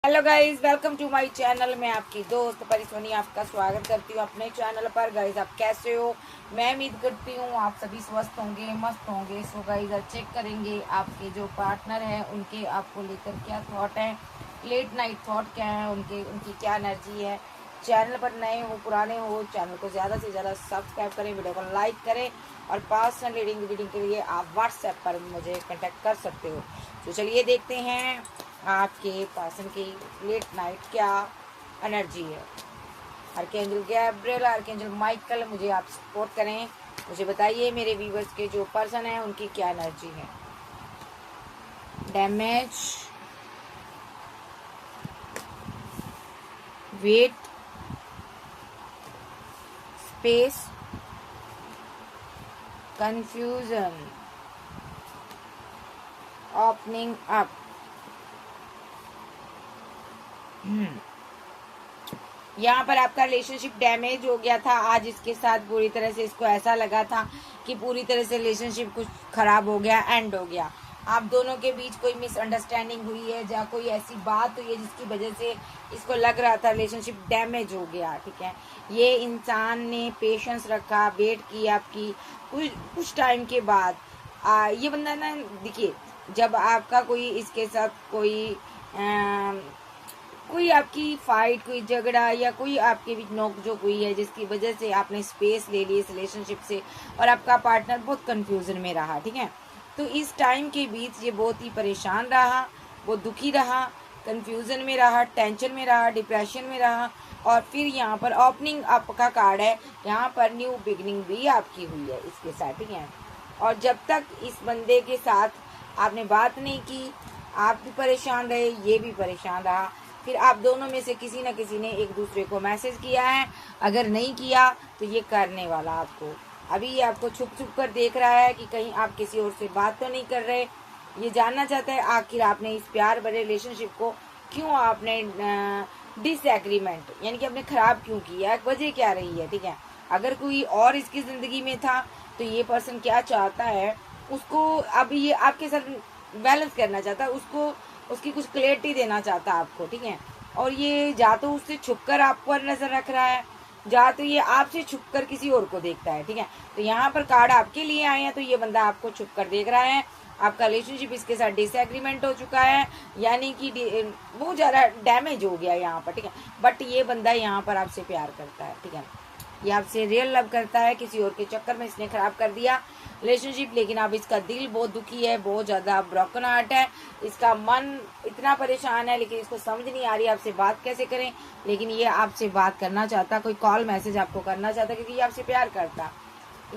Hello guys, welcome to my channel. मैं आपकी दोस्त परिसोनी आपका स्वागत करती हूँ अपने चैनल पर। गाइस, आप कैसे हो? मैं उम्मीद करती हूँ आप सभी स्वस्थ होंगे, मस्त होंगे। सो गाइस, आज चेक करेंगे आपके जो पार्टनर हैं उनके आपको लेकर क्या थॉट है, लेट नाइट थॉट क्या है, उनकी क्या एनर्जी है। चैनल पर नए हो पुराने हो, चैनल को ज़्यादा से ज़्यादा सब्सक्राइब करें, वीडियो को लाइक करें और पर्सनल रीडिंग के लिए आप व्हाट्सएप पर मुझे कांटेक्ट कर सकते हो। तो चलिए देखते हैं आपके पर्सन की लेट नाइट क्या एनर्जी है। आर्कएंजल गैब्रियल, आर्कएंजल माइकल, मुझे आप सपोर्ट करें। मुझे बताइए मेरे व्यूवर्स के जो पर्सन है उनकी क्या एनर्जी है। Damage, weight, space, confusion, opening up. यहाँ पर आपका रिलेशनशिप डैमेज हो गया था आज इसके साथ। पूरी तरह से इसको ऐसा लगा था कि पूरी तरह से रिलेशनशिप कुछ खराब हो गया, एंड हो गया। आप दोनों के बीच कोई मिसअंडरस्टैंडिंग हुई है या कोई ऐसी बात हुई है जिसकी वजह से इसको लग रहा था रिलेशनशिप डैमेज हो गया। ठीक है, ये इंसान ने पेशेंस रखा, वेट की आपकी कुछ टाइम के बाद। ये बंदा ना, देखिए, जब आपका कोई इसके साथ कोई आपकी फाइट, कोई झगड़ा या कोई आपके बीच नोकझोंक हुई है जिसकी वजह से आपने स्पेस ले ली इस रिलेशनशिप से और आपका पार्टनर बहुत कंफ्यूजन में रहा। ठीक है, तो इस टाइम के बीच ये बहुत ही परेशान रहा, बहुत दुखी रहा, कंफ्यूजन में रहा, टेंशन में रहा, डिप्रेशन में रहा। और फिर यहाँ पर ओपनिंग अप का कार्ड है, यहाँ पर न्यू बिगनिंग भी आपकी हुई है इसके साथ। ठीक है, और जब तक इस बंदे के साथ आपने बात नहीं की, आप भी परेशान रहे, ये भी परेशान रहा। फिर आप दोनों में से किसी न किसी ने एक दूसरे को मैसेज किया है। अगर नहीं किया तो ये करने वाला आपको अभी ये आपको छुप छुप कर देख रहा है कि कहीं आप किसी और से बात तो नहीं कर रहे। ये जानना चाहता है आखिर आपने इस प्यार भरे रिलेशनशिप को क्यों आपने डिसएग्रीमेंट यानी कि आपने खराब क्यों किया, वजह क्या रही है। ठीक है, अगर कोई और इसकी जिंदगी में था तो ये पर्सन क्या चाहता है, उसको अब ये आपके साथ बैलेंस करना चाहता है, उसको उसकी कुछ क्लियरिटी देना चाहता है आपको। ठीक है, और ये जा तो उससे छुपकर आप पर नजर रख रहा है, जा तो ये आपसे छुपकर किसी और को देखता है। ठीक है, तो यहाँ पर कार्ड आपके लिए आए हैं, तो ये बंदा आपको छुपकर देख रहा है। आपका रिलेशनशिप इसके साथ डिसएग्रीमेंट हो चुका है, यानी कि बहुत ज़्यादा डैमेज हो गया यहाँ पर। ठीक है, बट ये बंदा यहाँ पर आपसे प्यार करता है। ठीक है, ये आपसे रियल लव करता है, किसी और के चक्कर में इसने खराब कर दिया रिलेशनशिप। लेकिन अब इसका दिल बहुत दुखी है, बहुत ज़्यादा ब्रोकन हार्ट है, इसका मन इतना परेशान है, लेकिन इसको समझ नहीं आ रही आपसे बात कैसे करें। लेकिन ये आपसे बात करना चाहता, कोई कॉल मैसेज आपको करना चाहता, क्योंकि ये आपसे प्यार करता,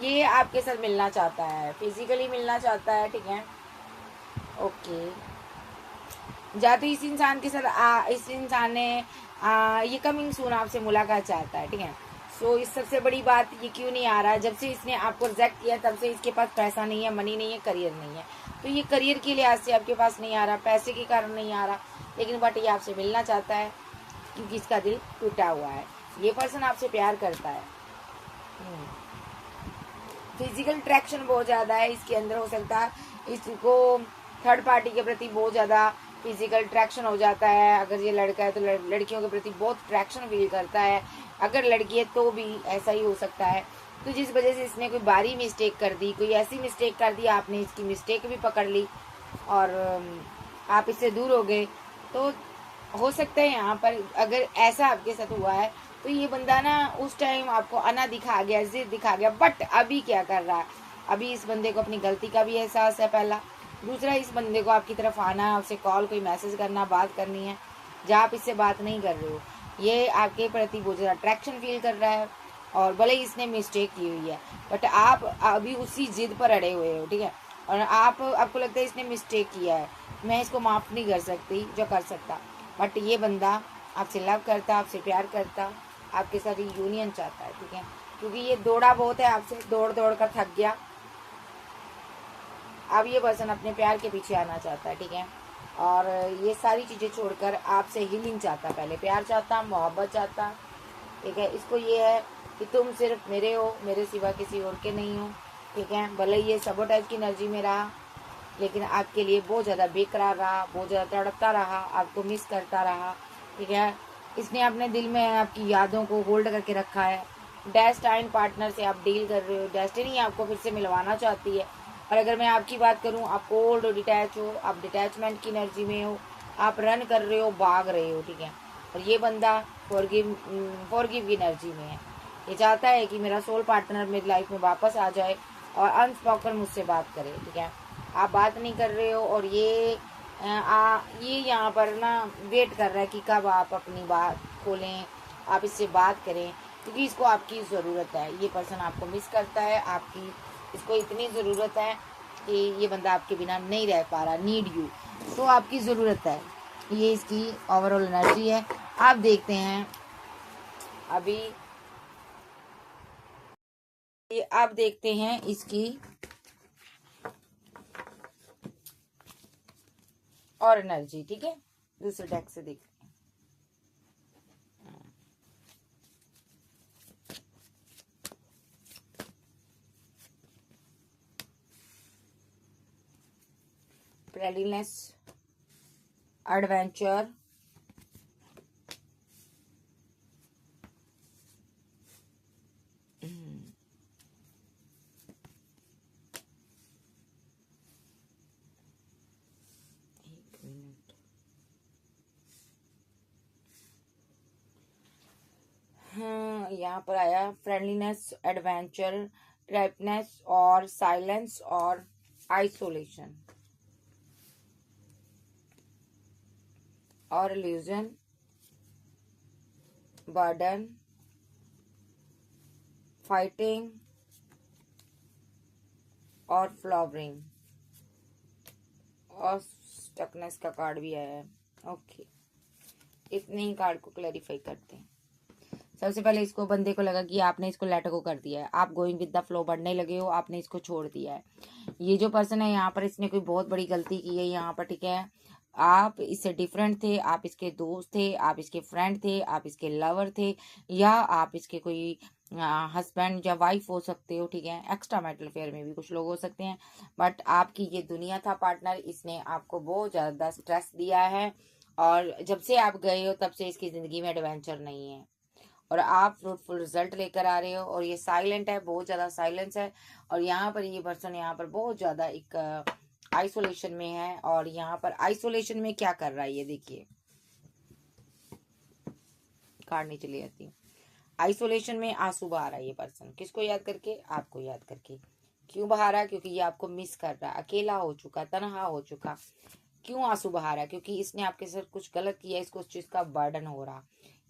ये आपके साथ मिलना चाहता है, फिजिकली मिलना चाहता है। ठीक है, ओके, या तो इस इंसान के साथ इस इंसान ने ये कमिंग सून आपसे मुलाकात चाहता है। ठीक है, सो इस सबसे बड़ी बात ये क्यों नहीं आ रहा है, जब से इसने आपको रिजेक्ट किया तब से इसके पास पैसा नहीं है, मनी नहीं है, करियर नहीं है। तो ये करियर के लिहाज से आपके पास नहीं आ रहा, पैसे के कारण नहीं आ रहा, लेकिन बट ये आपसे मिलना चाहता है क्योंकि इसका दिल टूटा हुआ है। ये पर्सन आपसे प्यार करता है। फिजिकल अट्रैक्शन बहुत ज़्यादा है इसके अंदर, हो सकता है इसको थर्ड पार्टी के प्रति बहुत ज़्यादा फिजिकल अट्रैक्शन हो जाता है। अगर ये लड़का है तो लड़कियों के प्रति बहुत अट्रैक्शन फील करता है, अगर लड़की है तो भी ऐसा ही हो सकता है। तो जिस वजह से इसने कोई बारी मिस्टेक कर दी, कोई ऐसी मिस्टेक कर दी, आपने इसकी मिस्टेक भी पकड़ ली और आप इससे दूर हो गए। तो हो सकता है यहाँ पर अगर ऐसा आपके साथ हुआ है तो ये बंदा ना उस टाइम आपको अना दिखा गया, जिद दिखा गया, बट अभी क्या कर रहा है, अभी इस बंदे को अपनी गलती का भी एहसास है पहला। दूसरा, इस बंदे को आपकी तरफ आना, आपसे कॉल, कोई मैसेज करना, बात करनी है, जहाँ आप इससे बात नहीं कर रहे हो। ये आपके प्रति बहुत ज़्यादा अट्रैक्शन फील कर रहा है और भले ही इसने मिस्टेक की हुई है, बट आप अभी उसी जिद पर अड़े हुए हो। ठीक है, और आपको लगता है इसने मिस्टेक किया है, मैं इसको माफ़ नहीं कर सकती जो कर सकता, बट ये बंदा आपसे लव करता, आपसे प्यार करता, आपके साथ यूनियन चाहता है। ठीक है, क्योंकि ये दौड़ा बहुत है आपसे, दौड़ दौड़ कर थक गया, अब ये पर्सन अपने प्यार के पीछे आना चाहता है। ठीक है, और ये सारी चीज़ें छोड़कर आपसे हीलिंग चाहता, पहले प्यार चाहता, मोहब्बत चाहता। ठीक है, इसको ये है कि तुम सिर्फ मेरे हो, मेरे सिवा किसी और के नहीं हो। ठीक है, भले ये सबोटाइज की एनर्जी में रहा, लेकिन आपके लिए बहुत ज़्यादा बेकरार रहा, बहुत ज़्यादा तड़पता रहा, आपको मिस करता रहा, ठीक है। इसने अपने दिल में आपकी यादों को होल्ड करके रखा है। डेस्टाइन पार्टनर से आप डील कर रहे हो, डेस्टिनी आपको फिर से मिलवाना चाहती है। और अगर मैं आपकी बात करूं, आप कोल्ड और डिटैच हो, आप डिटैचमेंट की एनर्जी में हो, आप रन कर रहे हो, भाग रहे हो, ठीक है। और ये बंदा फॉरगिव की एनर्जी में है। ये चाहता है कि मेरा सोल पार्टनर मेरी लाइफ में वापस आ जाए और अनस्पोकन मुझसे बात करे, ठीक है। आप बात नहीं कर रहे हो और ये यहाँ पर ना वेट कर रहा है कि कब आप अपनी बात खोलें, आप इससे बात करें, क्योंकि इसको आपकी ज़रूरत है। ये पर्सन आपको मिस करता है, आपकी इसको इतनी ज़रूरत है कि ये बंदा आपके बिना नहीं रह पा रहा, नीड यू, तो आपकी ज़रूरत है। ये इसकी ओवरऑल एनर्जी है। आप देखते हैं अभी, ये आप देखते हैं इसकी और एनर्जी, ठीक है। दूसरे डेक से देखते हैं। रेडीनेस, एडवेंचर, हाँ, यहाँ पर आया फ्रेंडलीनेस, एडवेंचर, ट्रैपनेस और साइलेंस और आइसोलेशन और इल्यूजन, बर्डन, फाइटिंग और फ्लावरिंग और स्टकनेस का कार्ड भी आया है। ओके, इतने ही कार्ड को क्लैरिफाई करते हैं। सबसे पहले इसको बंदे को लगा कि आपने इसको लेट गो कर दिया है, आप गोइंग विद द फ्लो बढ़ने लगे हो, आपने इसको छोड़ दिया है। ये जो पर्सन है यहाँ पर, इसने कोई बहुत बड़ी गलती की है यहाँ पर, ठीक है। आप इससे डिफरेंट थे, आप इसके दोस्त थे, आप इसके फ्रेंड थे, आप इसके लवर थे, या आप इसके कोई हस्बैंड या वाइफ हो सकते हो, ठीक है। एक्स्ट्रा मैरिटल अफेयर में भी कुछ लोग हो सकते हैं, बट आपकी ये दुनिया था पार्टनर। इसने आपको बहुत ज़्यादा स्ट्रेस दिया है और जब से आप गए हो तब से इसकी ज़िंदगी में एडवेंचर नहीं है और आप फ्रूटफुल रिजल्ट लेकर आ रहे हो। और ये साइलेंट है, बहुत ज़्यादा साइलेंस है। और यहाँ पर ये पर्सन यहाँ पर बहुत ज़्यादा एक आइसोलेशन में है। और यहाँ पर आइसोलेशन में क्या कर रहा है, ये देखिए, कार्ड नहीं चली जाती। आइसोलेशन में आंसू बहा रहा है ये पर्सन, किसको याद करके? आपको याद करके। क्यों बहा रहा है? क्योंकि ये आपको मिस कर रहा है, अकेला हो चुका, तनहा हो चुका। क्यों आंसू बहा रहा है? क्योंकि इसने आपके साथ कुछ गलत किया, इसको उस चीज का बर्डन हो रहा।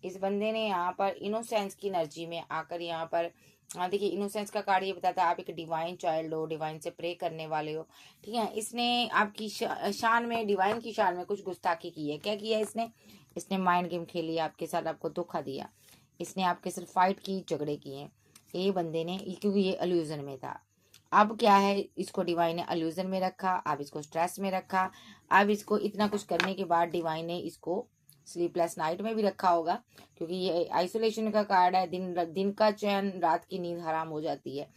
इस बंदे ने यहाँ पर इनोसेंस की एनर्जी में आकर यहाँ पर देखिए, इनोसेंस का कार्ड ये बताता है आप एक डिवाइन चाइल्ड हो, डिवाइन से प्रे करने वाले हो, ठीक है। इसने आपकी शान में, डिवाइन की शान में कुछ गुस्ताखी की है। क्या किया इसने? इसने माइंड गेम खेली आपके साथ, आपको धोखा दिया। इसने आपके सिर्फ फाइट की, झगड़े किए ये बंदे ने, क्योंकि ये अल्यूजन में था। अब क्या है, इसको डिवाइन ने अल्यूजन में रखा, अब इसको स्ट्रेस में रखा। अब इसको इतना कुछ करने के बाद डिवाइन ने इसको स्लीपलेस नाइट में भी रखा होगा, क्योंकि ये आइसोलेशन का कार्ड है। दिन का चैन, रात की नींद हराम हो जाती है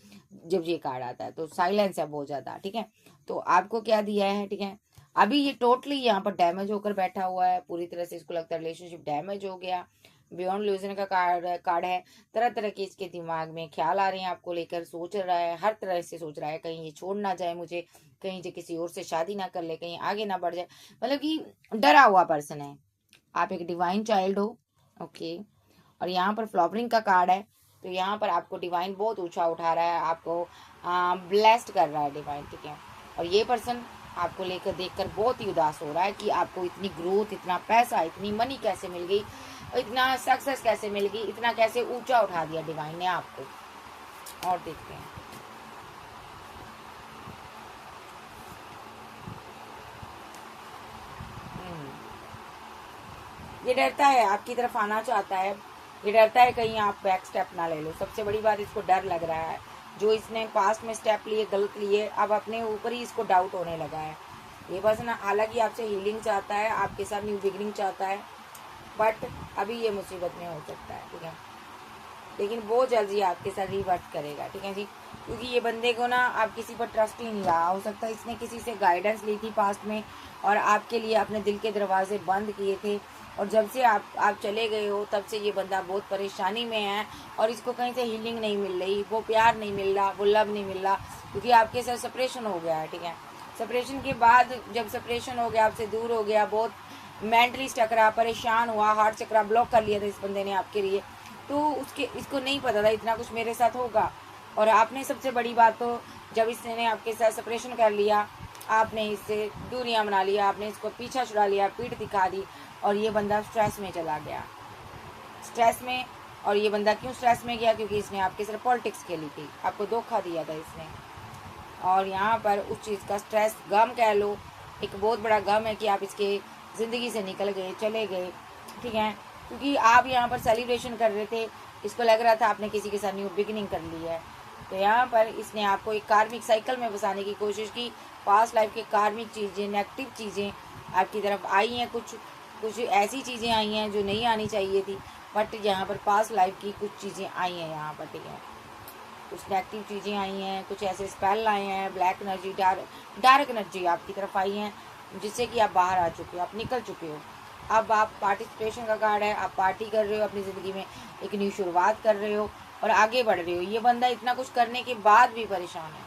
जब ये कार्ड आता है। तो साइलेंस है बहुत ज्यादा, ठीक है। तो आपको क्या दिया है, ठीक है। अभी ये टोटली यहाँ पर डैमेज होकर बैठा हुआ है पूरी तरह से। इसको लगता है रिलेशनशिप डैमेज हो गया। बियॉन्ड ल्यूजन का कार्ड है। तरह तरह के इसके दिमाग में ख्याल आ रहे हैं आपको लेकर, सोच रहा है, हर तरह से सोच रहा है, कहीं ये छोड़ ना जाए मुझे, कहीं ये किसी और से शादी ना कर ले, कहीं आगे ना बढ़ जाए, मतलब कि डरा हुआ पर्सन है। आप एक डिवाइन चाइल्ड हो, ओके। और यहाँ पर फ्लॉवरिंग का कार्ड है, तो यहाँ पर आपको डिवाइन बहुत ऊंचा उठा रहा है, आपको ब्लेस्ड कर रहा है डिवाइन, ठीक है। और ये पर्सन आपको लेकर देखकर बहुत ही उदास हो रहा है कि आपको इतनी ग्रोथ, इतना पैसा, इतनी मनी कैसे मिल गई, इतना सक्सेस कैसे मिल गई, इतना कैसे ऊंचा उठा दिया डिवाइन ने आपको। और देखते हैं, ये डरता है, आपकी तरफ आना चाहता है। ये डरता है कहीं आप बैक स्टेप ना ले लो। सबसे बड़ी बात, इसको डर लग रहा है। जो इसने पास्ट में स्टेप लिए, गलत लिए, अब अपने ऊपर ही इसको डाउट होने लगा है। ये पर्सन हालांकि आपसे हीलिंग चाहता है, आपके साथ न्यू बिगिनिंग चाहता है, बट अभी ये मुसीबत में हो सकता है, ठीक है। लेकिन बहुत जल्दी आपके साथ रिवर्स करेगा, ठीक है जी। क्योंकि ये बंदे को ना आप किसी पर ट्रस्ट ही नहीं रहा। हो सकता है इसने किसी से गाइडेंस ली थी पास्ट में और आपके लिए अपने दिल के दरवाजे बंद किए थे, और जब से आप चले गए हो तब से ये बंदा बहुत परेशानी में है और इसको कहीं से हीलिंग नहीं मिल रही, वो प्यार नहीं मिल रहा, वो लव नहीं मिल रहा, क्योंकि आपके साथ सेपरेशन हो गया है। ठीक है, सेपरेशन के बाद जब सेपरेशन हो गया, आपसे दूर हो गया, बहुत मेंटली स्टक रहा, परेशान हुआ, हार्ट चक्रा ब्लॉक कर लिया था इस बंदे ने आपके लिए। तो इसको नहीं पता था इतना कुछ मेरे साथ होगा। और आपने सबसे बड़ी बात तो जब इसने आपके साथ सेपरेशन कर लिया, आपने इससे दूरियां बना लिया, आपने इसको पीछा छुड़ा लिया, पीठ दिखा दी, और ये बंदा स्ट्रेस में चला गया, स्ट्रेस में। और ये बंदा क्यों स्ट्रेस में गया? क्योंकि इसने आपके साथ पॉलिटिक्स खेली थी, आपको धोखा दिया था इसने। और यहाँ पर उस चीज़ का स्ट्रेस, गम कह लो, एक बहुत बड़ा गम है कि आप इसके ज़िंदगी से निकल गए, चले गए। ठीक है, क्योंकि आप यहाँ पर सेलिब्रेशन कर रहे थे, इसको लग रहा था आपने किसी के साथ न्यू बिगिनिंग कर ली है। तो यहाँ पर इसने आपको एक कार्मिक साइकिल में फंसाने की कोशिश की। पास्ट लाइफ के कार्मिक चीज़ें, नेगेटिव चीज़ें आपकी तरफ आई हैं, कुछ ऐसी चीज़ें आई हैं जो नहीं आनी चाहिए थी, बट यहाँ पर पास्ट लाइफ की कुछ चीज़ें आई हैं यहाँ पर। ठीक है, कुछ नेगेटिव चीज़ें आई हैं, कुछ ऐसे स्पेल आए हैं, ब्लैक एनर्जी, डार्क एनर्जी आपकी तरफ आई हैं, जिससे कि आप बाहर आ चुके हो, आप निकल चुके हो। अब आप पार्टिसिपेशन का कार्ड है, आप पार्टी कर रहे हो, अपनी ज़िंदगी में एक न्यू शुरुआत कर रहे हो और आगे बढ़ रहे हो। ये बंदा इतना कुछ करने के बाद भी परेशान है।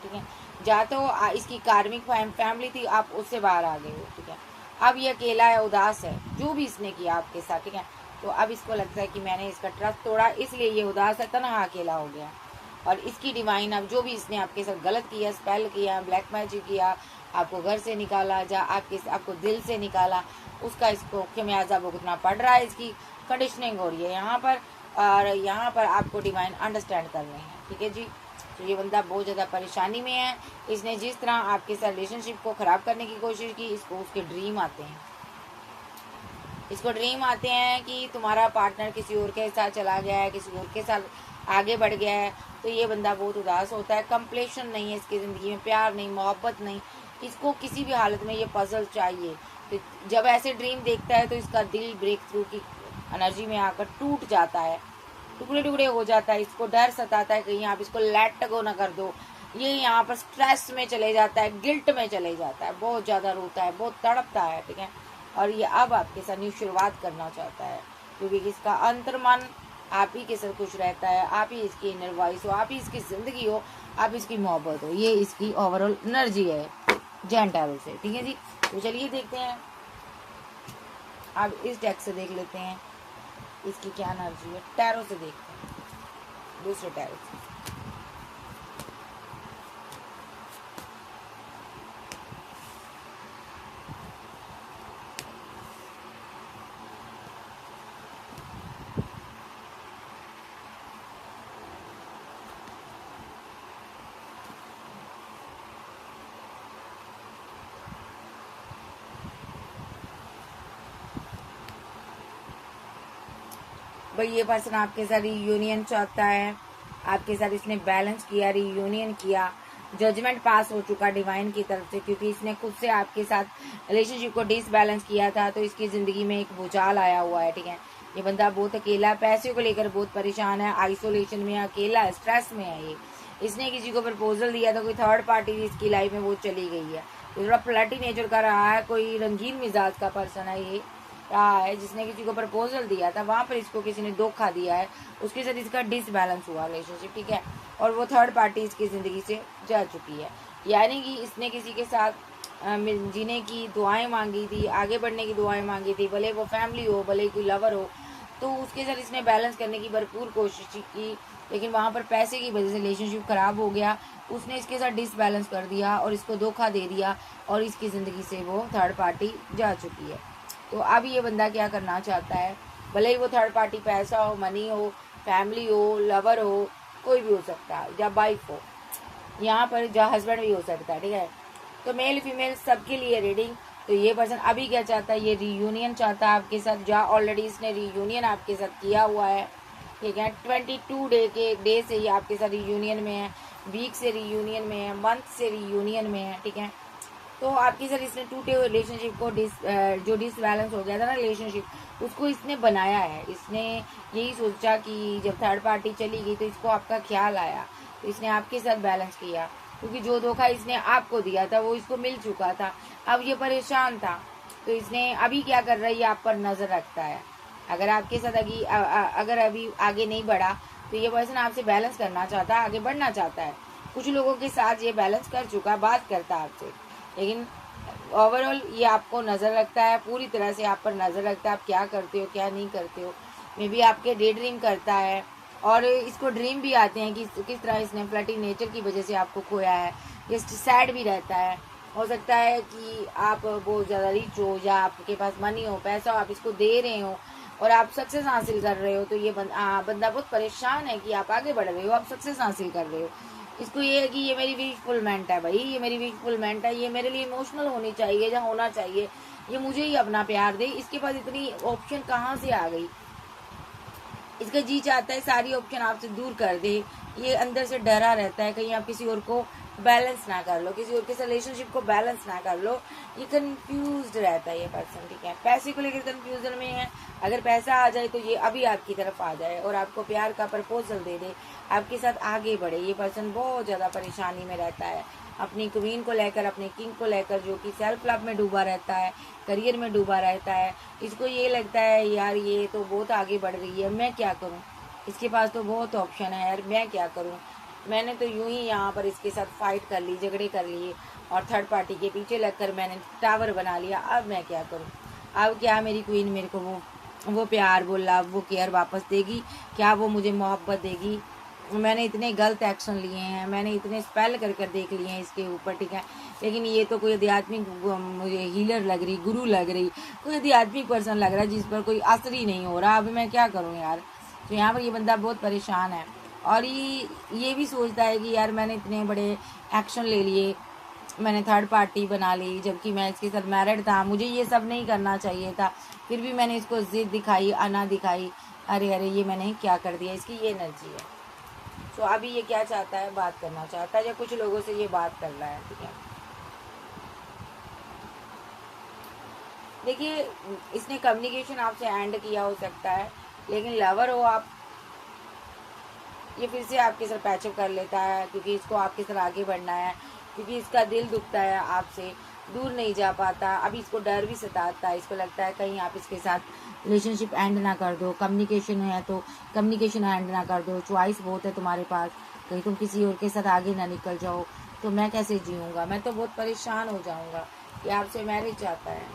ठीक है, या तो इसकी कार्मिक फैमिली थी, आप उससे बाहर आ गए हो। ठीक है, अब ये अकेला है, उदास है, जो भी इसने किया आपके साथ। ठीक है, तो अब इसको लगता है कि मैंने इसका ट्रस्ट तोड़ा, इसलिए ये उदास है, तनहा अकेला हो गया। और इसकी डिवाइन, अब जो भी इसने आपके साथ गलत किया, स्पेल किया, ब्लैक मैजिक किया, आपको घर से निकाला, या आपको दिल से निकाला, उसका इसको खमियाजा भुगतना पड़ रहा है। इसकी कंडीशनिंग हो रही है यहाँ पर, और यहाँ पर आपको डिवाइन अंडरस्टैंड कर रहे हैं। ठीक है जी, तो ये बंदा बहुत ज़्यादा परेशानी में है। इसने जिस तरह आपके साथ रिलेशनशिप को ख़राब करने की कोशिश की, इसको उसके ड्रीम आते हैं, इसको ड्रीम आते हैं कि तुम्हारा पार्टनर किसी और के साथ चला गया है, किसी और के साथ आगे बढ़ गया है। तो ये बंदा बहुत उदास होता है, कंप्लीशन नहीं है इसकी ज़िंदगी में, प्यार नहीं, मोहब्बत नहीं, इसको किसी भी हालत में ये पजल चाहिए। तो जब ऐसे ड्रीम देखता है तो इसका दिल ब्रेक थ्रू की एनर्जी में आकर टूट जाता है, टुकड़े टुकड़े हो जाता है। इसको डर सताता है कहीं आप इसको लेट गो ना कर दो। ये यहाँ पर स्ट्रेस में चले जाता है, गिल्ट में चले जाता है, बहुत ज़्यादा रोता है, बहुत तड़पता है। ठीक है, और ये अब आपके साथ न्यू शुरुआत करना चाहता है, क्योंकि इसका अंतर्मन आप ही के साथ खुश रहता है, आप ही इसकी इनर वॉइस हो, आप ही इसकी ज़िंदगी हो, आप इसकी मोहब्बत हो। ये इसकी ओवरऑल एनर्जी है जैन टैरो से। ठीक है जी, तो चलिए देखते हैं, अब इस डेक से देख लेते हैं इसकी क्या एनर्जी है। टैरो से देखते हैं, दूसरे टैरो से। भाई ये पर्सन आपके साथ रीयूनियन चाहता है, आपके साथ इसने बैलेंस किया, रीयूनियन किया, जजमेंट पास हो चुका डिवाइन की तरफ से, क्योंकि इसने खुद से आपके साथ रिलेशनशिप को डिसबैलेंस किया था। तो इसकी ज़िंदगी में एक भूचाल आया हुआ है। ठीक है, ये बंदा बहुत अकेला, पैसे को लेकर बहुत परेशान है, आइसोलेशन में, अकेला, स्ट्रेस में है। ये इसने किसी को प्रपोजल दिया था, कोई थर्ड पार्टी इसकी लाइफ में वो चली गई है। ये थोड़ा फ्लर्टी नेचर का रहा है, कोई रंगीन मिजाज का पर्सन है ये रहा है, जिसने किसी को प्रपोजल दिया था, वहाँ पर इसको किसी ने धोखा दिया है, उसके साथ इसका डिसबैलेंस हुआ रिलेशनशिप। ठीक है, और वो थर्ड पार्टी इसकी ज़िंदगी से जा चुकी है, यानी कि इसने किसी के साथ जीने की दुआएं मांगी थी, आगे बढ़ने की दुआएं मांगी थी, भले वो फैमिली हो, भले कोई लवर हो, तो उसके साथ इसने बैलेंस करने की भरपूर कोशिश की, लेकिन वहाँ पर पैसे की वजह से रिलेशनशिप ख़राब हो गया। उसने इसके साथ डिसबैलेंस कर दिया और इसको धोखा दे दिया, और इसकी ज़िंदगी से वो थर्ड पार्टी जा चुकी है। तो अब ये बंदा क्या करना चाहता है, भले ही वो थर्ड पार्टी पैसा हो, मनी हो, फैमिली हो, लवर हो, कोई भी हो सकता है, या वाइफ हो, यहाँ पर या हस्बैंड भी हो सकता है। ठीक है, तो मेल फीमेल सबके लिए रीडिंग। तो ये पर्सन अभी क्या चाहता है, ये रीयूनियन चाहता है आपके साथ, या ऑलरेडी इसने रीयूनियन आपके साथ किया हुआ है। ठीक है, 22 डे से ये आपके साथ रीयूनियन में है, वीक से रीयूनियन में है, मंथ से रीयूनियन में है। ठीक है, तो आपकी सर इसने टूटे हुए रिलेशनशिप को जो डिसबैलेंस हो गया था ना रिलेशनशिप, उसको इसने बनाया है। इसने यही सोचा कि जब थर्ड पार्टी चली गई तो इसको आपका ख्याल आया, तो इसने आपके साथ बैलेंस किया, क्योंकि जो धोखा इसने आपको दिया था वो इसको मिल चुका था। अब ये परेशान था, तो इसने अभी क्या कर रहा है, ये आप पर नजर रखता है। अगर आपके साथ अगर अभी आगे नहीं बढ़ा तो ये पर्सन आपसे बैलेंस करना चाहता है, आगे बढ़ना चाहता है। कुछ लोगों के साथ ये बैलेंस कर चुका, बात करता है आपसे, लेकिन ओवरऑल ये आपको नज़र रखता है, पूरी तरह से आप पर नज़र रखता है, आप क्या करते हो क्या नहीं करते हो। मे बी आपके डे ड्रीम करता है, और इसको ड्रीम भी आते हैं कि किस तरह इसने फ्लर्टी नेचर की वजह से आपको खोया है। ये सैड भी रहता है। हो सकता है कि आप बहुत ज़्यादा रिच हो, या आपके पास मनी हो, पैसा हो, आप इसको दे रहे हो और आप सक्सेस हासिल कर रहे हो, तो ये बंदा बहुत परेशान है कि आप आगे बढ़ रहे हो, आप सक्सेस हासिल कर रहे हो। इसको ये है कि ये मेरी विश फुलमेंट है भाई, ये मेरी विश फुलमेंट है, ये मेरे लिए इमोशनल होनी चाहिए या होना चाहिए, ये मुझे ही अपना प्यार दे। इसके पास इतनी ऑप्शन कहाँ से आ गई? इसका जी चाहता है सारी ऑप्शन आपसे दूर कर दे। ये अंदर से डरा रहता है कहीं आप किसी और को बैलेंस ना कर लो, किसी और के रिलेशनशिप को बैलेंस ना कर लो। ये कंफ्यूज्ड रहता है ये पर्सन, ठीक है। पैसे को लेकर कंफ्यूजन में है। अगर पैसा आ जाए तो ये अभी आपकी तरफ आ जाए और आपको प्यार का प्रपोजल दे दे, आपके साथ आगे बढ़े। ये पर्सन बहुत ज़्यादा परेशानी में रहता है, अपनी क्वीन को लेकर, अपने किंग को लेकर, जो कि सेल्फ लव में डूबा रहता है, करियर में डूबा रहता है। इसको ये लगता है यार ये तो बहुत आगे बढ़ रही है, मैं क्या करूं, इसके पास तो बहुत ऑप्शन है यार, मैं क्या करूं। मैंने तो यूं ही यहाँ पर इसके साथ फाइट कर ली, झगड़े कर लिए, और थर्ड पार्टी के पीछे लगकर मैंने टावर बना लिया, अब मैं क्या करूं। अब क्या मेरी क्वीन मेरे को वो प्यार बोला, वो केयर वापस देगी क्या, वो मुझे मोहब्बत देगी? मैंने इतने गलत एक्शन लिए हैं, मैंने इतने स्पेल कर कर देख लिए हैं इसके ऊपर, ठीक है। लेकिन ये तो कोई आध्यात्मिक मुझे हीलर लग रही, गुरु लग रही, कोई आध्यात्मिक पर्सन लग रहा है जिस पर कोई असर ही नहीं हो रहा। अब मैं क्या करूं यार। तो यहाँ पर ये बंदा बहुत परेशान है, और ये भी सोचता है कि यार मैंने इतने बड़े एक्शन ले लिए, मैंने थर्ड पार्टी बना ली, जबकि मैं इसके साथ मैरिड था, मुझे ये सब नहीं करना चाहिए था, फिर भी मैंने इसको जिद दिखाई, अना दिखाई। अरे अरे ये मैंने क्या कर दिया, इसकी ये एनर्जी है। तो अभी ये क्या चाहता है, बात करना चाहता है, या कुछ लोगों से ये बात कर रहा है, ठीक है। देखिए इसने कम्युनिकेशन आपसे एंड किया हो सकता है, लेकिन लवर हो आप, ये फिर से आपके साथ पैचअप कर लेता है, क्योंकि इसको आपके साथ आगे बढ़ना है, क्योंकि इसका दिल दुखता है आपसे, दूर नहीं जा पाता। अभी इसको डर भी सताता है, इसको लगता है कहीं आप इसके साथ रिलेशनशिप एंड ना कर दो, कम्युनिकेशन है तो कम्युनिकेशन एंड ना कर दो, चॉइस बहुत है तुम्हारे पास, कहीं तुम किसी और के साथ आगे ना निकल जाओ, तो मैं कैसे जीऊँगा, मैं तो बहुत परेशान हो जाऊँगा। ये आपसे मैरिज चाहता है,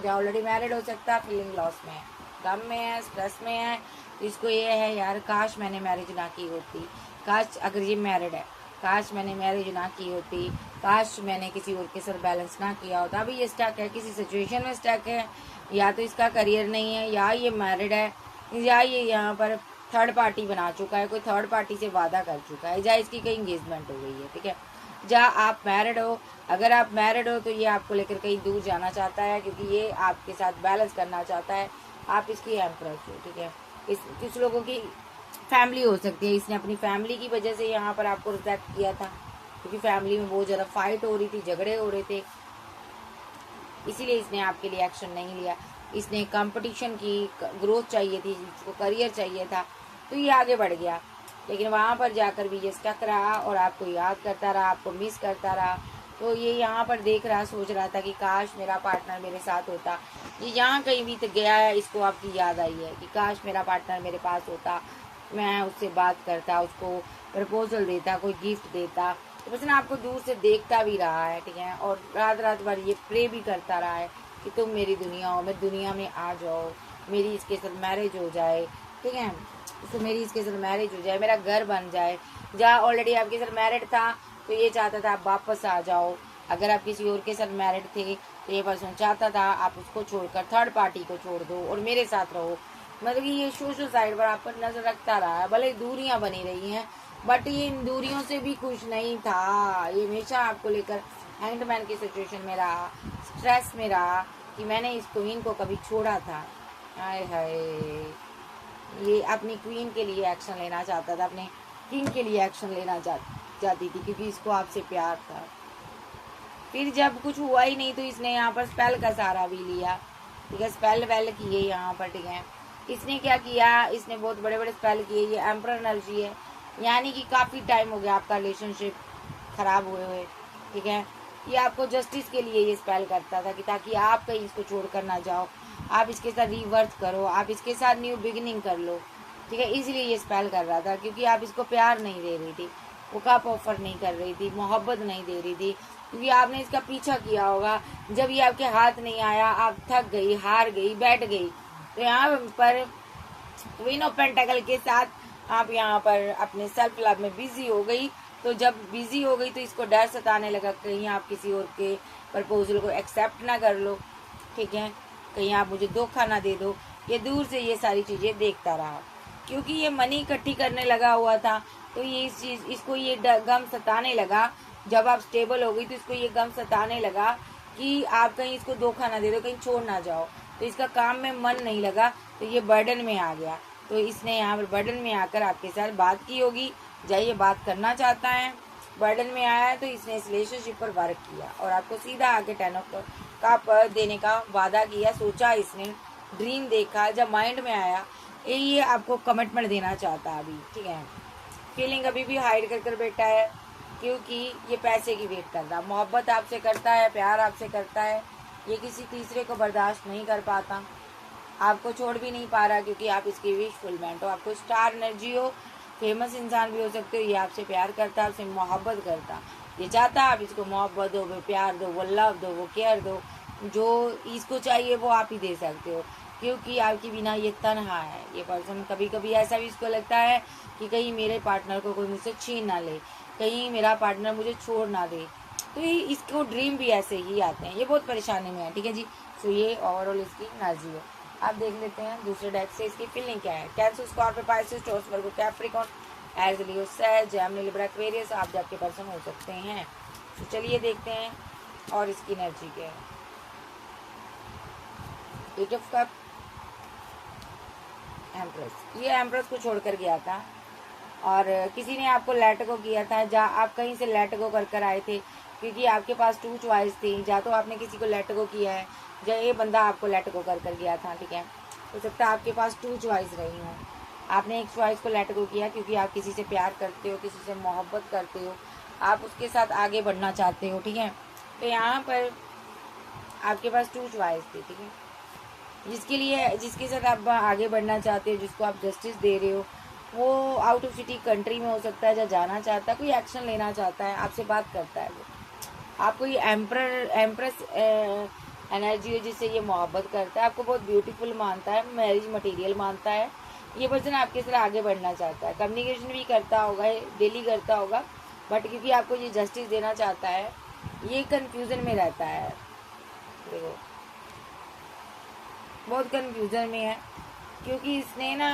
या ऑलरेडी मैरिड हो सकता है, फीलिंग लॉस में है, गम में है, स्ट्रेस में है। तो इसको ये है यार काश मैंने मैरिज ना की होती, काश, अगर ये मैरिड है, काश मैंने मैरिज ना की होती, काश मैंने किसी और के साथ बैलेंस ना किया होता। अभी ये स्टक है, किसी सिचुएशन में स्टक है, या तो इसका करियर नहीं है, या ये मैरिड है, या ये यहाँ पर थर्ड पार्टी बना चुका है, कोई थर्ड पार्टी से वादा कर चुका है, या इसकी कहीं एंगेजमेंट हो गई है, ठीक है। जहाँ आप मैरिड हो, अगर आप मैरिड हो तो ये आपको लेकर कहीं दूर जाना चाहता है, क्योंकि ये आपके साथ बैलेंस करना चाहता है, आप इसकी एम्प्रेस हो, ठीक है। कुछ लोगों की फैमिली हो सकती है, इसने अपनी फैमिली की वजह से यहाँ पर आपको रिजेक्ट किया था, क्योंकि फैमिली में बहुत ज़्यादा फाइट हो रही थी, झगड़े हो रहे थे, इसीलिए इसने आपके लिए एक्शन नहीं लिया। इसने कंपटीशन की, ग्रोथ चाहिए थी, इसको करियर चाहिए था, तो ये आगे बढ़ गया, लेकिन वहाँ पर जाकर भी ये स्टक रहा और आपको याद करता रहा, आपको मिस करता रहा। तो ये यहाँ पर देख रहा, सोच रहा था कि काश मेरा पार्टनर मेरे साथ होता। ये यहाँ कहीं भी तो गया है, इसको आपकी याद आई है कि काश मेरा पार्टनर मेरे पास होता, मैं उससे बात करता, उसको प्रपोजल देता, कोई गिफ्ट देता। तो बस ना आपको दूर से देखता भी रहा है, ठीक है, और रात रात भर ये प्रे भी करता रहा है कि तुम मेरी दुनिया हो, मैं दुनिया में आ जाओ, मेरी इसके साथ मैरिज हो जाए, ठीक है, तो मेरी इसके साथ मैरिज हो जाए, मेरा घर बन जाए। जहाँ ऑलरेडी आपके साथ मैरिड था तो ये चाहता था आप वापस आ जाओ, अगर आप किसी और के साथ मैरिड थे तो ये पर्सन चाहता था आप उसको छोड़कर थर्ड पार्टी को छोड़ दो और मेरे साथ रहो। मतलब कि ये सोशल साइड पर आप पर नजर रखता रहा है, भले दूरियां बनी रही हैं, बट ये इन दूरियों से भी खुश नहीं था। ये हमेशा आपको लेकर हैंगमैन की सिचुएशन में रहा, स्ट्रेस में रहा कि मैंने इस क्वीन को कभी छोड़ा था। हाय हाय, ये अपनी क्वीन के लिए एक्शन लेना चाहता था, अपने किंग के लिए एक्शन लेना चाहती थी, क्योंकि इसको आपसे प्यार था। फिर जब कुछ हुआ ही नहीं तो इसने यहाँ पर स्पेल का सहारा भी लिया, ठीक है, स्पेल वेल किए यहाँ पर, ठीक है। इसने क्या किया, इसने बहुत बड़े बड़े स्पेल किए। ये एम्परर एनर्जी है, यानी कि काफ़ी टाइम हो गया आपका रिलेशनशिप खराब हुए, ठीक है। ये आपको जस्टिस के लिए ये स्पेल करता था कि ताकि आप कहीं इसको छोड़ कर ना जाओ, आप इसके साथ रिवर्स करो, आप इसके साथ न्यू बिगिनिंग कर लो, ठीक है। इसलिए ये स्पेल कर रहा था, क्योंकि आप इसको प्यार नहीं दे रही थी, वो कप ऑफर नहीं कर रही थी, मोहब्बत नहीं दे रही थी, क्योंकि आपने इसका पीछा किया होगा। जब ये आपके हाथ नहीं आया, आप थक गई, हार गई, बैठ गई, तो यहाँ पर क्वीन ऑफ पेंटाकल के साथ आप यहाँ पर अपने सेल्फ लव में बिजी हो गई। तो जब बिजी हो गई तो इसको डर सताने लगा, कहीं आप किसी और के प्रपोजल को एक्सेप्ट ना कर लो, ठीक है, कहीं आप मुझे धोखा ना दे दो। ये दूर से ये सारी चीज़ें देखता रहा, क्योंकि ये मनी इकट्ठी करने लगा हुआ था। तो ये इस चीज़ इसको ये गम सताने लगा। जब आप स्टेबल हो गई तो इसको ये गम सताने लगा कि आप कहीं इसको धोखा ना दे दो, कहीं छोड़ ना जाओ। तो इसका काम में मन नहीं लगा, तो ये बर्डन में आ गया। तो इसने यहाँ पर बर्डन में आकर आपके साथ बात की होगी, ये बात करना चाहता है, बर्डन में आया है, तो इसने इस रिलेशनशिप पर वर्क किया और आपको सीधा आके 10 ऑफ कप देने का वादा किया, सोचा इसने, ड्रीम देखा, जब माइंड में आया ये आपको कमिटमेंट देना चाहता है अभी, ठीक है। फीलिंग अभी भी हाइड कर बैठा है, क्योंकि ये पैसे की वेट कर रहा, मोहब्बत आपसे करता है, प्यार आपसे करता है, ये किसी तीसरे को बर्दाश्त नहीं कर पाता, आपको छोड़ भी नहीं पा रहा, क्योंकि आप इसकी विश फुलमेंट हो, आपको स्टार एनर्जी हो, फेमस इंसान भी हो सकते हो। ये आपसे प्यार करता, आपसे मोहब्बत करता, ये चाहता आप इसको मोहब्बत दो, वो प्यार दो, वो लव दो, वो केयर दो, जो इसको चाहिए वो आप ही दे सकते हो, क्योंकि आपके बिना ये तन्हा है। ये पर्सन कभी कभी ऐसा भी इसको लगता है कि कहीं मेरे पार्टनर को कोई मुझसे छीन ना ले, कहीं मेरा पार्टनर मुझे छोड़ ना दे। तो ये इसको ड्रीम भी ऐसे ही आते हैं, ये बहुत परेशानी में है, ठीक है जी। तो ये ओवरऑल इसकी एनर्जी है। आप देख लेते हैं दूसरे डेक से इसकी फीलिंग क्या है। कैंसर, स्कॉर्पियो, पाइसेस, टॉरस, वर्गो, कैप्रिकॉर्न, एरिस, लियो, सैज, जेमिनी, लिब्रा, एक्वेरियस आप जाके पर्सन हो सकते हैं। तो चलिए देखते हैं और इसकी एनर्जी क्या है। एट ऑफ कप, एम्प्रेस, ये एम्प्रेस को छोड़कर गया था और किसी ने आपको लेट गो किया था, जहाँ आप कहीं से लेट गो कर आए थे, क्योंकि आपके पास 2 चॉइस थी, या तो आपने किसी को लेट गो किया है, या ये बंदा आपको लेट गो कर गया था, ठीक है। हो सकता है आपके पास 2 चॉइस रही हों, आपने एक चॉइस को लेट गो किया क्योंकि आप किसी से प्यार करते हो, किसी से मोहब्बत करते हो, आप उसके साथ आगे बढ़ना चाहते हो, ठीक है। तो यहाँ पर आपके पास 2 चॉइस थी, ठीक है, जिसके साथ आप आगे बढ़ना चाहते हो, जिसको आप जस्टिस दे रहे हो, वो आउट ऑफ सिटी कंट्री में हो सकता है, जहाँ जाना चाहता है, कोई एक्शन लेना चाहता है, आपसे बात करता है, वो आपको ये एम्प्रेस एनर्जी है, जिससे ये मोहब्बत करता है, आपको बहुत ब्यूटीफुल मानता है, मैरिज मटेरियल मानता है। ये पर्सन आपके साथ आगे बढ़ना चाहता है, कम्युनिकेशन भी करता होगा, डेली करता होगा, बट क्योंकि आपको ये जस्टिस देना चाहता है, ये कंफ्यूजन में रहता है, देखो बहुत कंफ्यूजन में है, क्योंकि इसने ना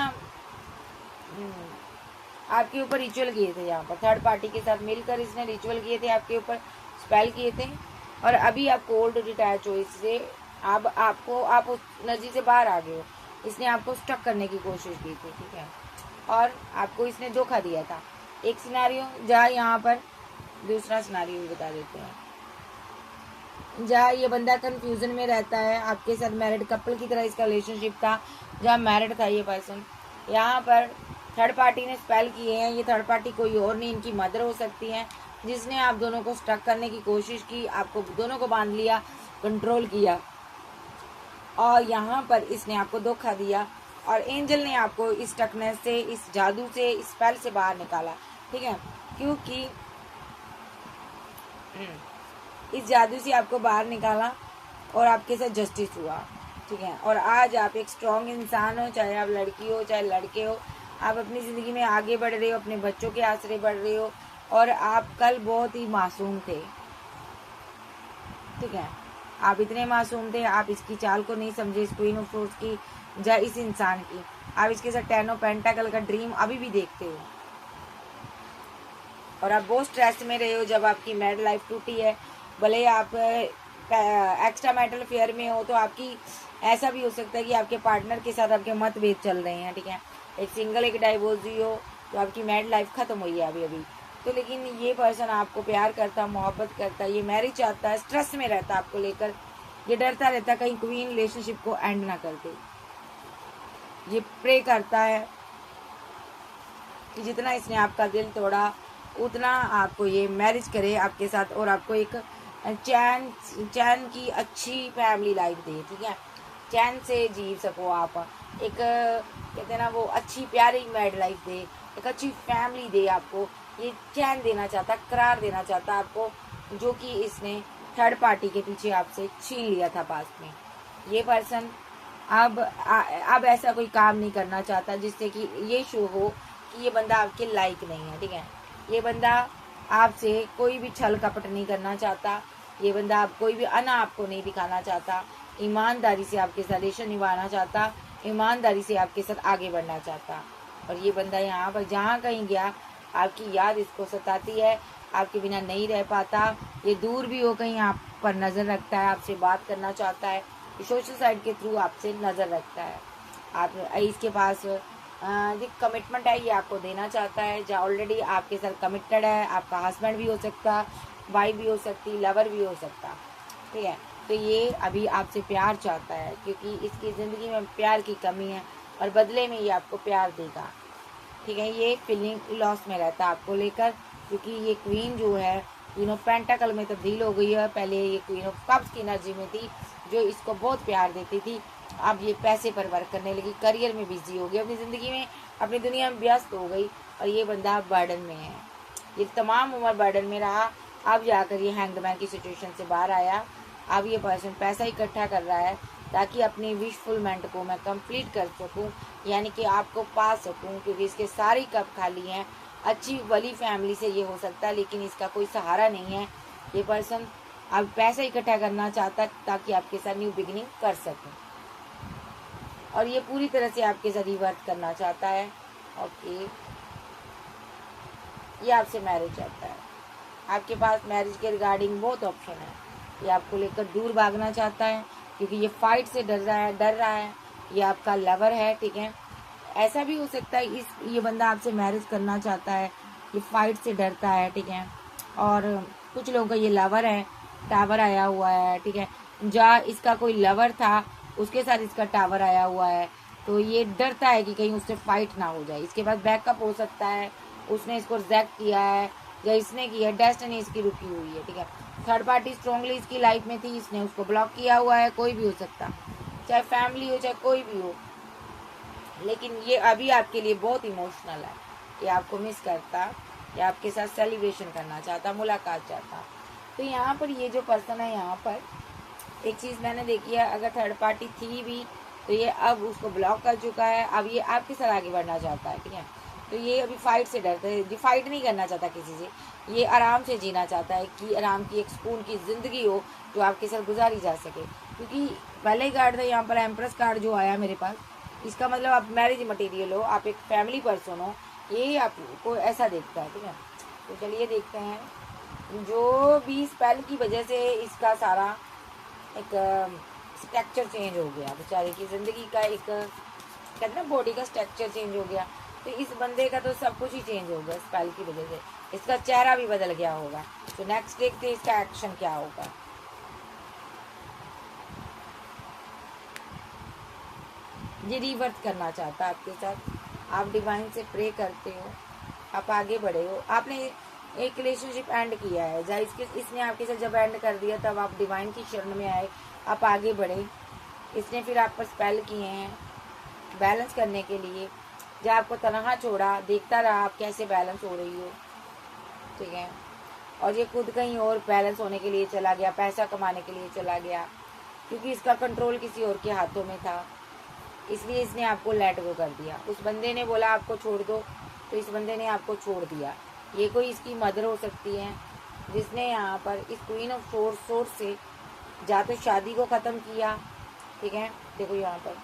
आपके ऊपर रिचुअल किए थे, यहाँ पर थर्ड पार्टी के साथ मिलकर इसने रिचुअल किए थे, आपके ऊपर स्पेल किए थे, और अभी आप कोल्ड डिटैच हो इससे, अब आप उस एनर्जी से बाहर आ गए हो। इसने आपको स्टक करने की कोशिश की थी, ठीक है, और आपको इसने धोखा दिया था। एक सिनारियो, जहाँ यहाँ पर दूसरा सिनारियो भी बता देते हैं, जहाँ ये बंदा कंफ्यूजन में रहता है, आपके साथ मैरिड कपल की तरह इसका रिलेशनशिप था, जहाँ मैरिड था ये पर्सन, यहाँ पर थर्ड पार्टी ने स्पेल किए हैं। ये थर्ड पार्टी कोई और नहीं, इनकी मदर हो सकती है, जिसने आप दोनों को स्टक करने की कोशिश की, आपको दोनों को बांध लिया, कंट्रोल किया, और यहाँ पर इसने आपको धोखा दिया, और एंजल ने आपको इस स्टकनेस से, इस जादू से, इस स्पेल से बाहर निकाला, ठीक है, क्योंकि इस जादू से आपको बाहर निकाला और आपके साथ जस्टिस हुआ, ठीक है। और आज आप एक स्ट्रॉन्ग इंसान हो, चाहे आप लड़की हो चाहे लड़के हो, आप अपनी ज़िंदगी में आगे बढ़ रहे हो, अपने बच्चों के आसरे बढ़ रहे हो, और आप कल बहुत ही मासूम थे, ठीक है, आप इतने मासूम थे, आप इसकी चाल को नहीं समझे, इस क्वीन ऑफ सोर्ड्स की, या इस इंसान की। आप इसके साथ 10 ऑफ पेंटाकल का ड्रीम अभी भी देखते हो, और आप बहुत स्ट्रेस में रहे हो जब आपकी मैरिड लाइफ टूटी है। भले आप एक्स्ट्रा मैरिटल अफेयर में हो, तो आपकी ऐसा भी हो सकता है कि आपके पार्टनर के साथ आपके मतभेद चल रहे हैं, ठीक है, एक सिंगल एक डाइवोर्स हुई हो, तो आपकी मैरिड लाइफ खत्म हुई है अभी, तो लेकिन ये पर्सन आपको प्यार करता, मोहब्बत करता, ये मैरिज चाहता है, स्ट्रेस में रहता आपको लेकर, ये डरता रहता कहीं क्वीन रिलेशनशिप को एंड ना कर दे। ये प्रे करता है कि जितना इसने आपका दिल तोड़ा उतना आपको ये मैरिज करे आपके साथ और आपको एक चैन की अच्छी फैमिली लाइफ दे, ठीक है, चैन से जी सको आप, एक कहते हैं ना वो अच्छी प्यारी मैरिड लाइफ दे, एक अच्छी फैमिली दे आपको, ये चैन देना चाहता, करार देना चाहता आपको, जो कि इसने थर्ड पार्टी के पीछे आपसे छीन लिया था पास्ट में। ये पर्सन अब ऐसा कोई काम नहीं करना चाहता जिससे कि ये शो हो कि ये बंदा आपके लायक नहीं है, ठीक है। ये बंदा आपसे कोई भी छल कपट नहीं करना चाहता, ये बंदा आप कोई भी अना आपको नहीं दिखाना चाहता, ईमानदारी से आपके साथ रिलेशन निभाना चाहता, ईमानदारी से आपके साथ आगे बढ़ना चाहता। और ये बंदा यहाँ पर जहाँ कहीं गया आपकी याद इसको सताती है, आपके बिना नहीं रह पाता, ये दूर भी हो कहीं आप पर नज़र रखता है, आपसे बात करना चाहता है, सोशल साइट के थ्रू आपसे नज़र रखता है। आप इसके पास जो कमिटमेंट है ये आपको देना चाहता है, जहाँ ऑलरेडी आपके साथ कमिटेड है, आपका हस्बैंड भी हो सकता, वाइफ भी हो सकती, लवर भी हो सकता, ठीक है। तो ये अभी आपसे प्यार चाहता है क्योंकि इसकी ज़िंदगी में प्यार की कमी है और बदले में ये आपको प्यार देगा, ठीक है। ये फीलिंग लॉस में रहता है आपको लेकर क्योंकि ये क्वीन जो है पेंटाकल में तब्दील हो गई है। पहले ये क्वीन ऑफ कप्स की एनर्जी में थी जो इसको बहुत प्यार देती थी, अब ये पैसे पर वर्क करने लगी, करियर में बिजी हो गई, अपनी ज़िंदगी में अपनी दुनिया में व्यस्त हो गई और ये बंदा बर्डन में है। ये तमाम उम्र बर्डन में रहा, अब जाकर ये हैंगमैन की सिचुएशन से बाहर आया। अब ये पर्सन पैसा इकट्ठा कर रहा है ताकि अपनी विशफुलमेंट को मैं कंप्लीट कर सकूं, यानी कि आपको पा सकूं, क्योंकि इसके सारे कप खाली हैं। अच्छी वाली फैमिली से ये हो सकता है लेकिन इसका कोई सहारा नहीं है। ये पर्सन अब पैसा इकट्ठा करना चाहता ताकि आपके साथ न्यू बिगिनिंग कर सके और ये पूरी तरह से आपके साथ रिवर्ट करना चाहता है। ओके, ये आपसे मैरिज चाहता है, आपके पास मैरिज के रिगार्डिंग बहुत ऑप्शन है। ये आपको लेकर दूर भागना चाहता है क्योंकि ये फाइट से डर रहा है। ये आपका लवर है, ठीक है। ऐसा भी हो सकता है ये बंदा आपसे मैरिज करना चाहता है, ये फाइट से डरता है, ठीक है। और कुछ लोगों का ये लवर है, टावर आया हुआ है, ठीक है। जहाँ इसका कोई लवर था उसके साथ इसका टावर आया हुआ है, तो ये डरता है कि कहीं उससे फाइट ना हो जाए। इसके बाद बैकअप हो सकता है, उसने इसको रिजेक्ट किया है या इसने किया, डेस्टिनी इसकी रुकी हुई है, ठीक है। थर्ड पार्टी स्ट्रांगली इसकी लाइफ में थी, इसने उसको ब्लॉक किया हुआ है, कोई भी हो सकता, चाहे फैमिली हो चाहे कोई भी हो, लेकिन ये अभी आपके लिए बहुत इमोशनल है। ये आपको मिस करता, या आपके साथ सेलिब्रेशन करना चाहता, मुलाकात चाहता। तो यहाँ पर ये जो पर्सन है, यहाँ पर एक चीज़ मैंने देखी है, अगर थर्ड पार्टी थी भी तो ये अब उसको ब्लॉक कर चुका है, अब ये आपके साथ आगे बढ़ना चाहता है, ठीक है। तो ये अभी फाइट से डरता है, ये फाइट नहीं करना चाहता किसी से, ये आराम से जीना चाहता है कि आराम की एक सुकून की ज़िंदगी हो जो आपके साथ गुजारी जा सके। क्योंकि पहले ही कार्ड था यहाँ पर एम्प्रेस कार्ड जो आया मेरे पास, इसका मतलब आप मैरिज मटेरियल हो, आप एक फैमिली पर्सन हो, ये आपको ऐसा देखता है, ठीक है। तो चलिए देखते हैं जो भी स्पेल की वजह से इसका सारा एक स्ट्रक्चर चेंज हो गया, बेचारे की ज़िंदगी का एक कहते हैं ना बॉडी का स्ट्रक्चर चेंज हो गया, तो इस बंदे का तो सब कुछ ही चेंज हो गया स्पेल की वजह से, इसका चेहरा भी बदल गया होगा। तो नेक्स्ट देखते हैं इसका एक्शन क्या होगा। ये रिवर्स करना चाहता है आपके साथ, आप डिवाइन से प्रे करते हो, आप आगे बढ़े हो, आपने एक रिलेशनशिप एंड किया है, जहाँ इसने आपके साथ जब एंड कर दिया तब आप डिवाइन की शरण में आए, आप आगे बढ़े। इसने फिर आप पर स्पेल किए हैं बैलेंस करने के लिए, जहाँ आपको तनहा छोड़ा, देखता रहा आप कैसे बैलेंस हो रही हो, ठीक है। और ये खुद कहीं और बैलेंस होने के लिए चला गया, पैसा कमाने के लिए चला गया, क्योंकि इसका कंट्रोल किसी और के हाथों में था, इसलिए इसने आपको लेट गो कर दिया। उस बंदे ने बोला आपको छोड़ दो, तो इस बंदे ने आपको छोड़ दिया। ये कोई इसकी मदर हो सकती है जिसने यहाँ पर इस क्वीन ऑफ सोर्स से या तो शादी को ख़त्म किया, ठीक है, देखो यहाँ पर,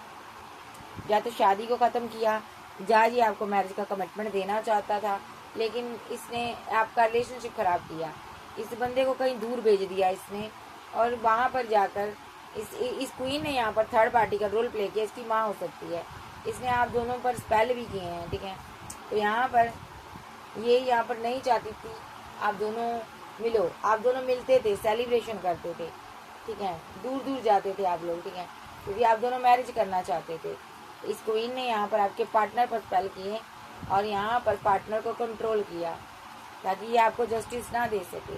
या तो शादी को ख़त्म किया, या ये आपको मैरिज का कमिटमेंट देना चाहता था, लेकिन इसने आपका रिलेशनशिप ख़राब किया, इस बंदे को कहीं दूर भेज दिया इसने, और वहाँ पर जाकर इस क्वीन ने यहाँ पर थर्ड पार्टी का रोल प्ले किया, इसकी माँ हो सकती है, इसने आप दोनों पर स्पेल भी किए हैं, ठीक है। तो यहाँ पर ये यहाँ पर नहीं चाहती थी आप दोनों मिलो। आप दोनों मिलते थे, सेलिब्रेशन करते थे, ठीक है, दूर दूर जाते थे आप लोग, ठीक है, क्योंकि आप दोनों मैरिज करना चाहते थे। इस क्वीन ने यहाँ पर आपके पार्टनर पर स्पेल किए और यहाँ पर पार्टनर को कंट्रोल किया ताकि ये आपको जस्टिस ना दे सके,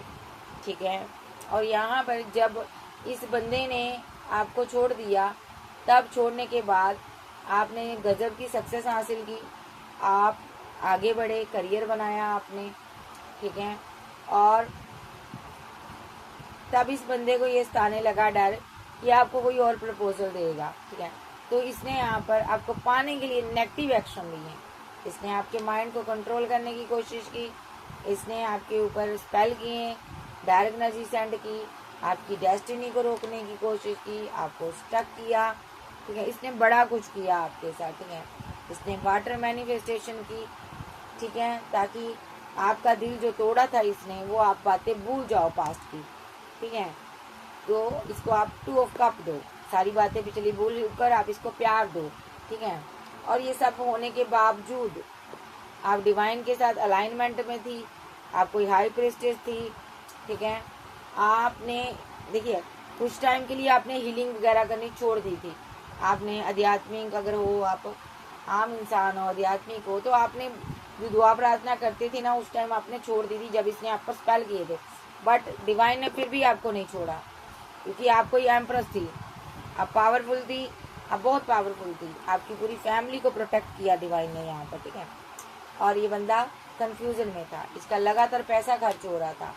ठीक है। और यहाँ पर जब इस बंदे ने आपको छोड़ दिया, तब छोड़ने के बाद आपने गजब की सक्सेस हासिल की, आप आगे बढ़े, करियर बनाया आपने, ठीक है। और तब इस बंदे को ये सताने लगा डर कि आपको कोई और प्रपोजल देगा, ठीक है। तो इसने यहाँ पर आपको पाने के लिए नेगेटिव एक्शन लिए। इसने आपके माइंड को कंट्रोल करने की कोशिश की, इसने आपके ऊपर स्पेल किए, डायरेक्ट एनर्जी सेंड की, आपकी डेस्टिनी को रोकने की कोशिश की, आपको स्टक किया, ठीक है। इसने बड़ा कुछ किया आपके साथ, ठीक है। इसने वाटर मैनिफेस्टेशन की, ठीक है, ताकि आपका दिल जो तोड़ा था इसने, वो आप बातें भूल जाओ पास्ट की, ठीक है। तो इसको आप 2 ऑफ कप दो, सारी बातें पिछली भूल कर आप इसको प्यार दो, ठीक है। और ये सब होने के बावजूद आप डिवाइन के साथ अलाइनमेंट में थी, आप कोई हाई प्रेस्टेज थी, ठीक है। आपने देखिए कुछ टाइम के लिए आपने हीलिंग वगैरह करनी छोड़ दी थी। आपने आध्यात्मिक अगर हो, आप आम इंसान हो, आध्यात्मिक हो, तो आपने जो दुआ प्रार्थना करते थे ना, उस टाइम आपने छोड़ दी थी जब इसने आप पर स्पेल किए थे। बट डिवाइन ने फिर भी आपको नहीं छोड़ा, क्योंकि आप कोई एम्प्रेस थी, आप पावरफुल थी, आप बहुत पावरफुल थी। आपकी पूरी फैमिली को प्रोटेक्ट किया डिवाइन ने यहाँ पर, ठीक है। और ये बंदा कंफ्यूजन में था, इसका लगातार पैसा खर्च हो रहा था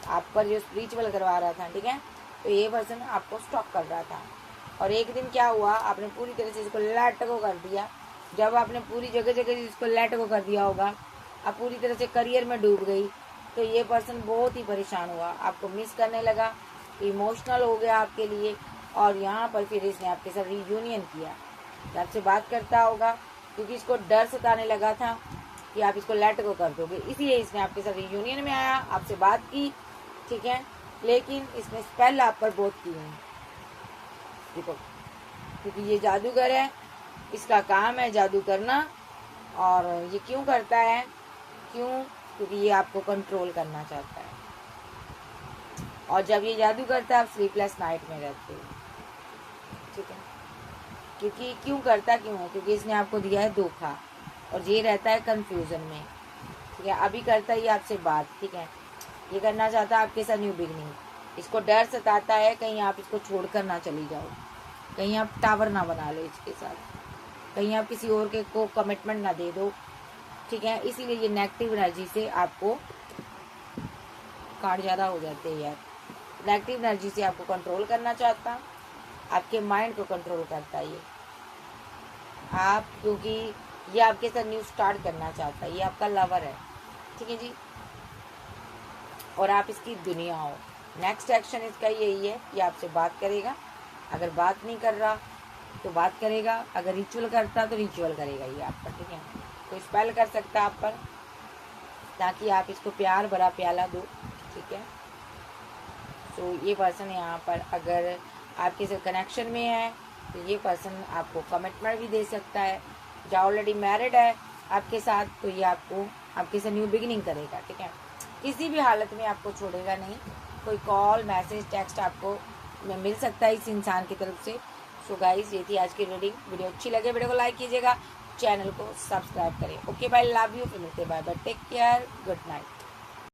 आप पर जो स्पिरिचुअल करवा रहा था, ठीक है। तो ये पर्सन आपको स्टॉक कर रहा था। और एक दिन क्या हुआ, आपने पूरी तरह से इसको लेट को कर दिया। जब आपने पूरी जगह जगह इसको लेट को कर दिया होगा, आप पूरी तरह से करियर में डूब गई, तो ये पर्सन बहुत ही परेशान हुआ, आपको मिस करने लगा, इमोशनल हो गया आपके लिए। और यहाँ पर फिर इसने आपके साथ रियूनियन किया, आपसे बात करता होगा, क्योंकि इसको डर सताने लगा था कि आप इसको लेट को कर दोगे, इसलिए इसने आपके साथ रियूनियन में आया, आपसे बात की, ठीक है। लेकिन इसने स्पेल आप पर बहुत की है, देखो, क्योंकि ये जादूगर है, इसका काम है जादू करना। और ये क्यों करता है, क्यों, क्योंकि ये आपको कंट्रोल करना चाहता है। और जब ये जादू करता है आप स्लीपलेस नाइट में रहते हो, ठीक है। क्योंकि क्यों करता क्यों है, क्योंकि इसने आपको दिया है धोखा और ये रहता है कंफ्यूजन में, ठीक है। अभी करता है ये आपसे बात, ठीक है, ये करना चाहता है आपके साथ न्यू बिगनिंग। इसको डर सताता है कहीं आप इसको छोड़कर ना चली जाओ, कहीं आप टावर ना बना लो इसके साथ, कहीं आप किसी और के को कमिटमेंट ना दे दो, ठीक है। इसीलिए ये नेगेटिव एनर्जी से आपको कार्ड ज़्यादा हो जाते हैं यार। नेगेटिव एनर्जी से आपको कंट्रोल करना चाहता, आपके माइंड को कंट्रोल करता है ये आप, क्योंकि ये आपके साथ न्यू स्टार्ट करना चाहता है, ये आपका लवर है, ठीक है जी। और आप इसकी दुनिया हो। नेक्स्ट एक्शन इसका यही है कि आपसे बात करेगा, अगर बात नहीं कर रहा तो बात करेगा, अगर रिचुअल करता तो रिचुअल करेगा ये आप पर, ठीक है। तो स्पेल कर सकता है आप पर ताकि आप इसको प्यार भरा प्याला दो, ठीक है। तो ये पर्सन यहाँ पर अगर आपके साथ कनेक्शन में है तो ये पर्सन आपको कमिटमेंट भी दे सकता है। जो ऑलरेडी मैरिड है आपके साथ, तो ये आपको आपके साथ न्यू बिगिनिंग करेगा, ठीक है। किसी भी हालत में आपको छोड़ेगा नहीं। कोई कॉल, मैसेज, टेक्स्ट आपको मिल सकता है इस इंसान की तरफ से। सो गाइस, ये थी आज की रीडिंग। वीडियो अच्छी लगे वीडियो को लाइक कीजिएगा, चैनल को सब्सक्राइब करें। ओके बाय, लव यू, फिर मिलते हैं, bye bye, take care, good night.